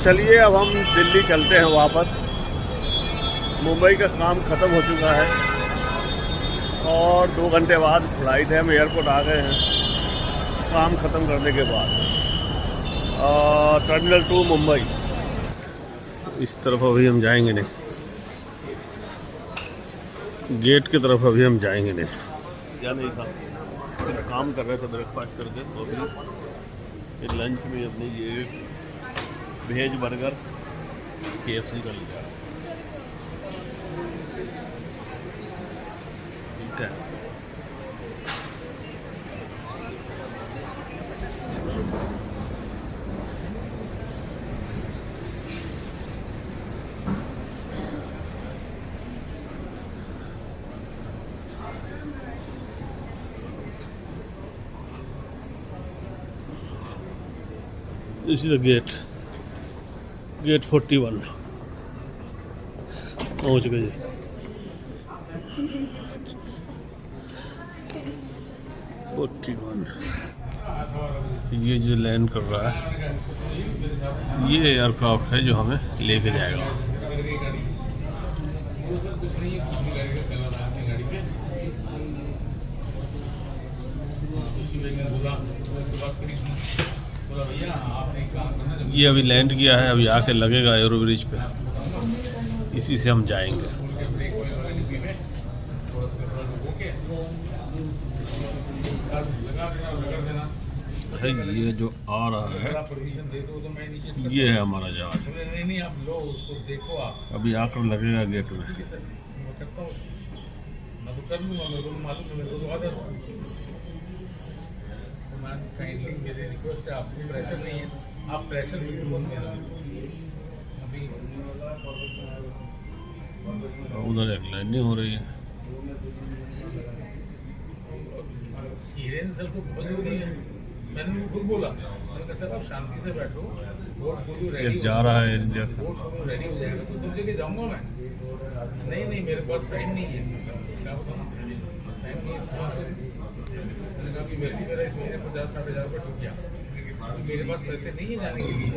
चलिए अब हम दिल्ली चलते हैं वापस। मुंबई का काम ख़त्म हो चुका है और 2 घंटे बाद फ्लाइट है। हम एयरपोर्ट आ गए हैं काम ख़त्म करने के बाद। टर्मिनल 2 मुंबई। इस तरफ अभी हम जाएंगे नहीं, गेट की तरफ अभी हम जाएंगे नहीं। क्या नहीं था, सिर्फ काम कर रहे थे ब्रेकफास्ट करके। तो अभी लंच में अपनी ये वेज बर्गर KFC का लिया। ठीक है, दिस इज द गेट 41 पहुँच गए। ये जो लैंड कर रहा है ये एयरक्राफ्ट है जो हमें लेके जाएगा। ये अभी लैंड किया है, अभी आके लगेगा एरो ब्रिज पे, इसी से हम जाएंगे। ये जो आ रहा है ये है हमारा जहाज। अभी आकर लगेगा गेट में। मेरी रिक्वेस्ट है, आपको प्रेशर नहीं है, आप प्रेशर बिल्कुल उधर एक लैंडिंग हो रही है। हिरेन सर तो बहुत जरूरी है, मैंने उनको खुद बोला, मैंने कहा सर आप शांति से बैठो, पोर्टफोलियो रेडी जा रहा है इंडिया, पोर्टफोलियो रेडी हो जाएगा तो सब जगह जाऊंगा मैं। नहीं मेरे पास टाइम नहीं है, क्या बताऊँ, टाइम नहीं है। मैंने कहा कि वैसे मेरा इस महीने 50-60 हज़ार रुपये टूट गया, मेरे पास पैसे नहीं है जाने के लिए।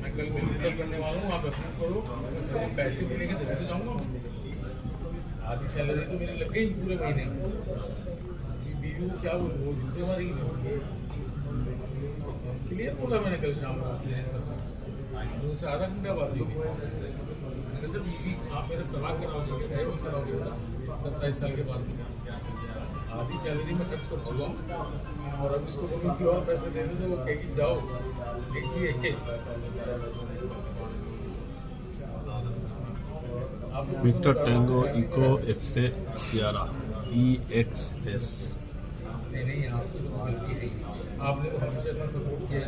मैं कल विजिट करने वाला हूँ, आप अप्रूव करो, पैसे मिलेंगे तभी तो जाऊँगा। आधी सैलरी तो मेरी लग गई पूरे महीने में। बीवी को क्या बोलूँ, वो जूते मारेगी। क्लियर बोला मैंने कल शाम को उनसे आधा घंटा बात हुई। मैंने सर बीवी आप मेरा तलाक कराओगे, डाइवोर्स कराओगे 27 साल के बाद। आधी सैलरी में खर्च कर चुका हूँ और अब इसको बोलूँ कि और पैसे दे दो तो वो कहेगी जाओ Victor tango echo x-ray sierra EXS। नहीं आपको तो गलती है, आपने तो हमेशा इतना सपोर्ट किया है।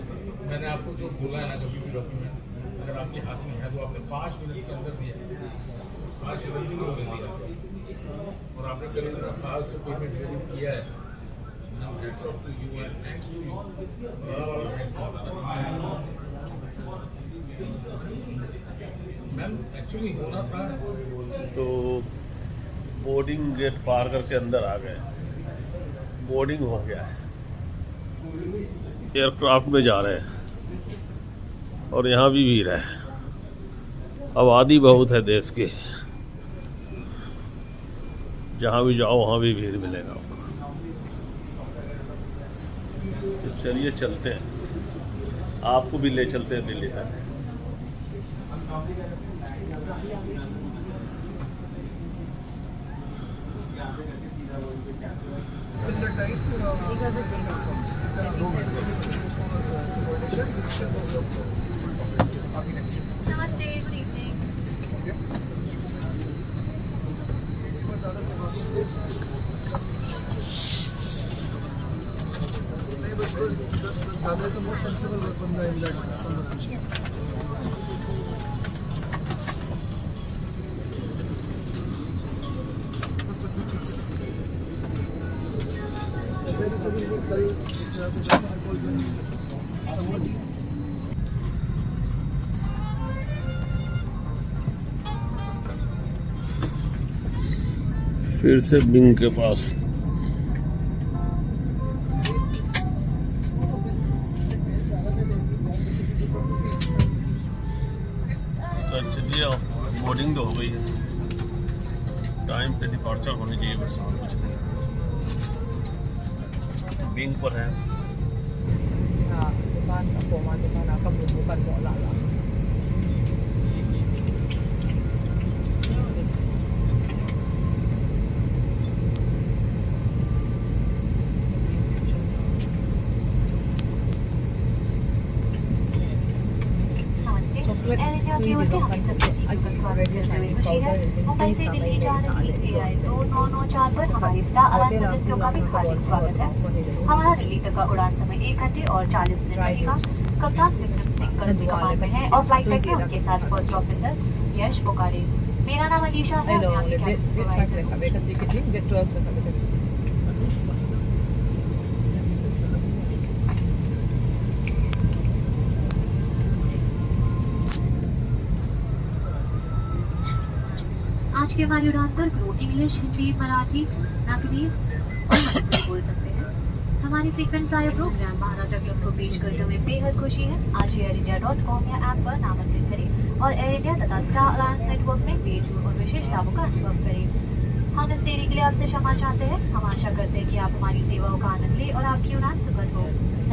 मैंने आपको जो बोला है ना, कभी भी डॉक्यूमेंट अगर आपके हाथ में है तो आपने 5 मिनट के अंदर दिया, 5 मिनट भी नहीं दिया। और आपने कल मेरा खास जो पेमेंट क्रेडिट किया है, hats off to you and thanks to you. Ma'am actually होना था तो बोर्डिंग गेट पार करके अंदर आ गए, बोर्डिंग हो गया है, एयरक्राफ्ट में जा रहे हैं और यहाँ भी भीड़ है। आबादी बहुत है देश की, जहाँ भी जाओ वहाँ भी भीड़ मिलेगा आपको। तो चलिए चलते हैं, आपको भी ले चलते हैं दिल्ली तक। नमस्ते, good evening. That is the most sensible weapon in that conversation. फिर से बिंग के पास बोर्डिंग तो हो गई है, टाइम पे डिपार्चर होनी चाहिए बस, और कुछ नहीं। विंग पर है। Depan ako, depan akan bukan bola lah. Chocolate free discount akan स्वागत है सभी पाउडर मुंबई से दिल्ली जा रही AI 2994 पर हमारी स्टार अलायंस सदस्यों का भी हार्दिक स्वागत है। हमारा दिल्ली तक का उड़ान समय 1 घंटे और 40 मिनट रहेगा। कप्तान विक्रम सिंह कर्नल कमान में है और फ्लाइट डेक में उनके साथ फर्स्ट ऑफिसर यश बोकारे। मेरा नाम अलीशा है। Hello, get 5 like habis ka ticket din, get 12 like habis ka ticket. आज की हमारी उड़ान पर क्रू इंग्लिश, हिंदी, मराठी, नकवी और मराठी बोल सकते हैं। हमारी फ्रीक्वेंट फ्लायर प्रोग्राम महाराजा क्लब को पेश करते हुए बेहद खुशी है। आज airindia.com या ऐप पर नामांकन करें और एयर इंडिया तथा स्टार अलायंस नेटवर्क में पेज और विशेष लाभों का अनुभव करें। हम इस देरी के लिए आपसे क्षमा चाहते हैं। हम आशा करते हैं कि आप हमारी सेवाओं का आनंद लें और आपकी उड़ान सुखद हो।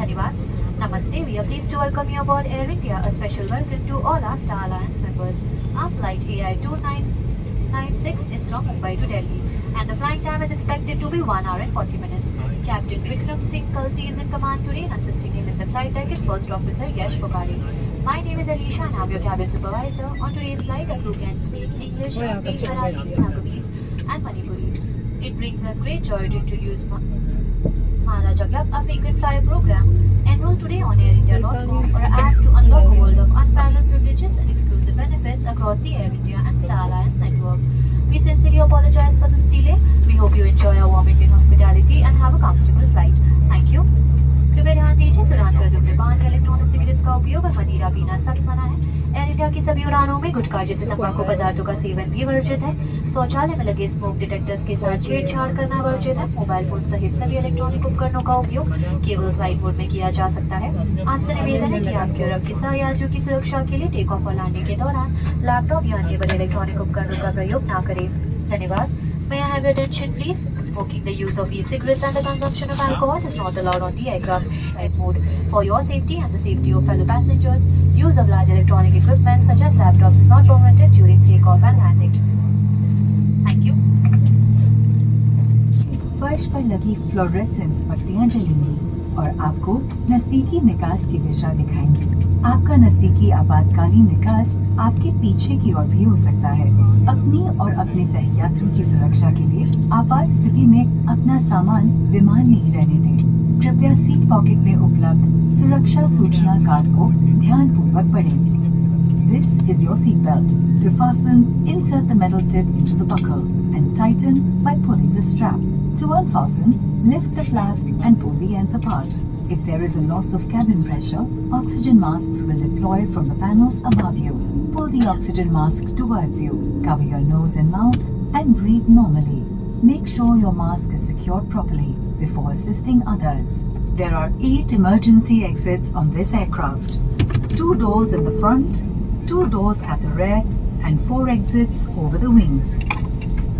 धन्यवाद। Namaste. We are pleased to welcome you aboard Air India. A special welcome to all our Star Alliance members. Our flight AI 2996 is from Mumbai to Delhi, and the flight time is expected to be 1 hour and 40 minutes. Captain Vikram Singh Kalsi is in command today, and assisting him in the flight deck is First Officer Yash Bokhari. My name is Alisha, and I'm your cabin supervisor. On today's flight, a crew can speak English, Hindi, Marathi, Nagamis, and Manipuri. It brings us great joy to introduce Maharaja Club, a frequent flyer program. Enroll today on airindia.com or app to unlock a world of unparalleled privileges and exclusive benefits across the Air India and Star Alliance network. We sincerely apologize for this delay. We hope you enjoy our warm Indian hospitality and have a comfortable flight. Thank you. कृपया ध्यान दीजिए, उड़ान कर धूम्रपान या electronic cigarette का उपयोग और मदिरा पीना सख्त मना है। एयर इंडिया की सभी उड़ानों में गुटखा जैसे तंबाकू पदार्थों का सेवन भी वर्जित है। शौचालय में लगे स्मोक डिटेक्टर्स के साथ छेड़छाड़ करना वर्जित है। मोबाइल फोन सहित सभी इलेक्ट्रॉनिक उपकरणों का उपयोग केवल फ्लाइट मोड में किया जा सकता है। आपसे निवेदन है कि आपके और आपके सहयात्रियों की सुरक्षा के लिए टेक ऑफ और लैंडिंग के दौरान लैपटॉप या अन्य बड़े इलेक्ट्रॉनिक उपकरणों का प्रयोग न करें। धन्यवाद। May I have your attention, please? Smoking, the use of e-cigarettes and the consumption of alcohol is not allowed on the aircraft flight mode. For your safety and the safety of fellow passengers, use of large electronic equipment such as laptops is not permitted during takeoff and landing. Thank you. फर्श पर लगी fluorescent पट्टियां जलेंगी और आपको नजदीकी निकास की दिशा दिखाएंगी। आपका नजदीकी आपातकालीन निकास आपके पीछे की ओर भी हो सकता है। अपनी और अपने सहयात्रियों की सुरक्षा के लिए आपात स्थिति में अपना सामान विमान में ही रहने दें। कृपया सीट पॉकेट में उपलब्ध सुरक्षा सूचना कार्ड को ध्यानपूर्वक पढ़ें। This is your seat belt. To fasten, insert the metal tip into the buckle and tighten by pulling the strap. To unfasten, lift the flap and pull the ends apart. If there is a loss of cabin pressure, oxygen masks will deploy from the panels above you. Pull the oxygen mask towards you. Cover your nose and mouth and breathe normally. Make sure your mask is secured properly before assisting others. There are 8 emergency exits on this aircraft. 2 doors in the front, 2 doors at the rear, and 4 exits over the wings.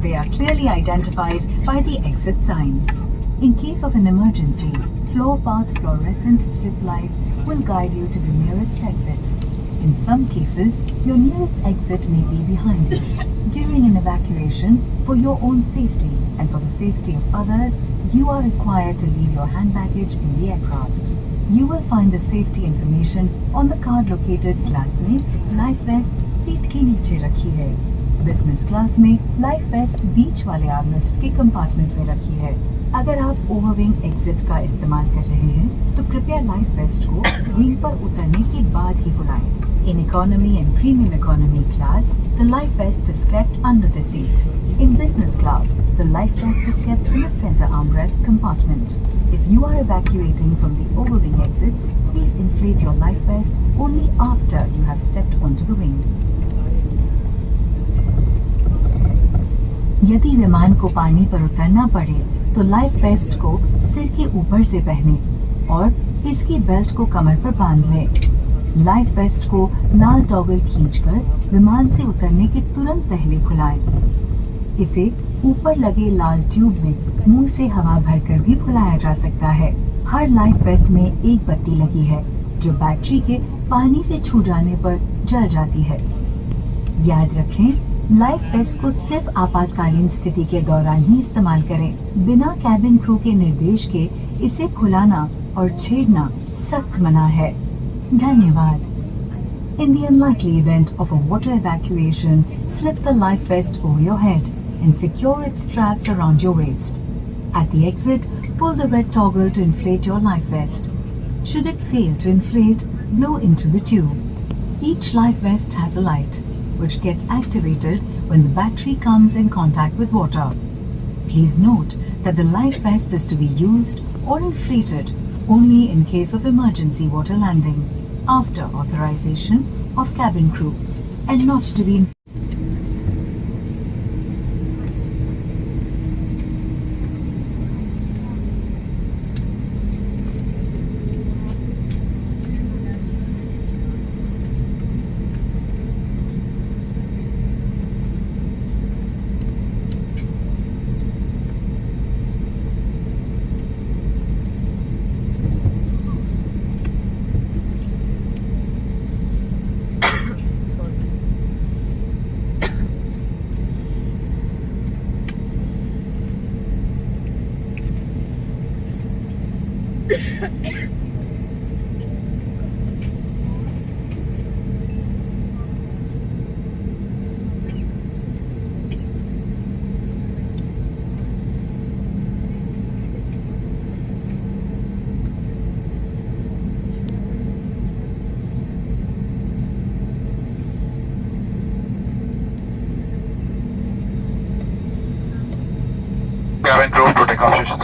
They are clearly identified by the exit signs. In case of an emergency, floor path fluorescent strip lights will guide you to the nearest exit. In some cases, your nearest exit may be behind you. During an evacuation, for your own safety and for the safety of others, you are required to leave your hand baggage in the aircraft. You will find the safety information on the card located class में life waste seat के नीचे रखी है। Business class में life waste बीच वाले armrest के compartment में रखी है। अगर आप ओवरविंग एग्जिट का इस्तेमाल कर रहे हैं तो कृपया लाइफ वेस्ट को विंग पर उतरने के बाद ही बुलाएं। In economy and premium economy class, the life vest is kept under the seat. In business class, the life vest is kept in the center armrest compartment. If you are evacuating from the overwing exits, please inflate your life vest only after you have stepped onto the wing. यदि विमान को पानी पर उतरना पड़े तो life waste को सिर के ऊपर से पहने और इसकी बेल्ट को कमर पर बांध लें। लाइफ वेस्ट को लाल टॉगल खींचकर विमान से उतरने के तुरंत पहले खुलाएं। इसे ऊपर लगे लाल ट्यूब में मुंह से हवा भरकर भी खुलाया जा सकता है। हर लाइफ वेस्ट में एक बत्ती लगी है जो बैटरी के पानी से छू जाने पर जल जाती है। याद रखें, लाइफ वेस्ट को सिर्फ आपातकालीन स्थिति के दौरान ही इस्तेमाल करें। बिना कैबिन क्रू के निर्देश के इसे खुलाना और छेड़ना सख्त मना है। धन्यवाद। In the unlikely event of a water evacuation, slip the life vest over your head and secure its straps around your waist. At the exit, pull the red toggle to inflate your life vest. Should it fail to inflate, blow into the tube. Each life vest has a light, which gets activated when the battery comes in contact with water. Please note that the life vest is to be used or inflated only in case of emergency water landing, after authorization of cabin crew, and not to be Cabin crew to take off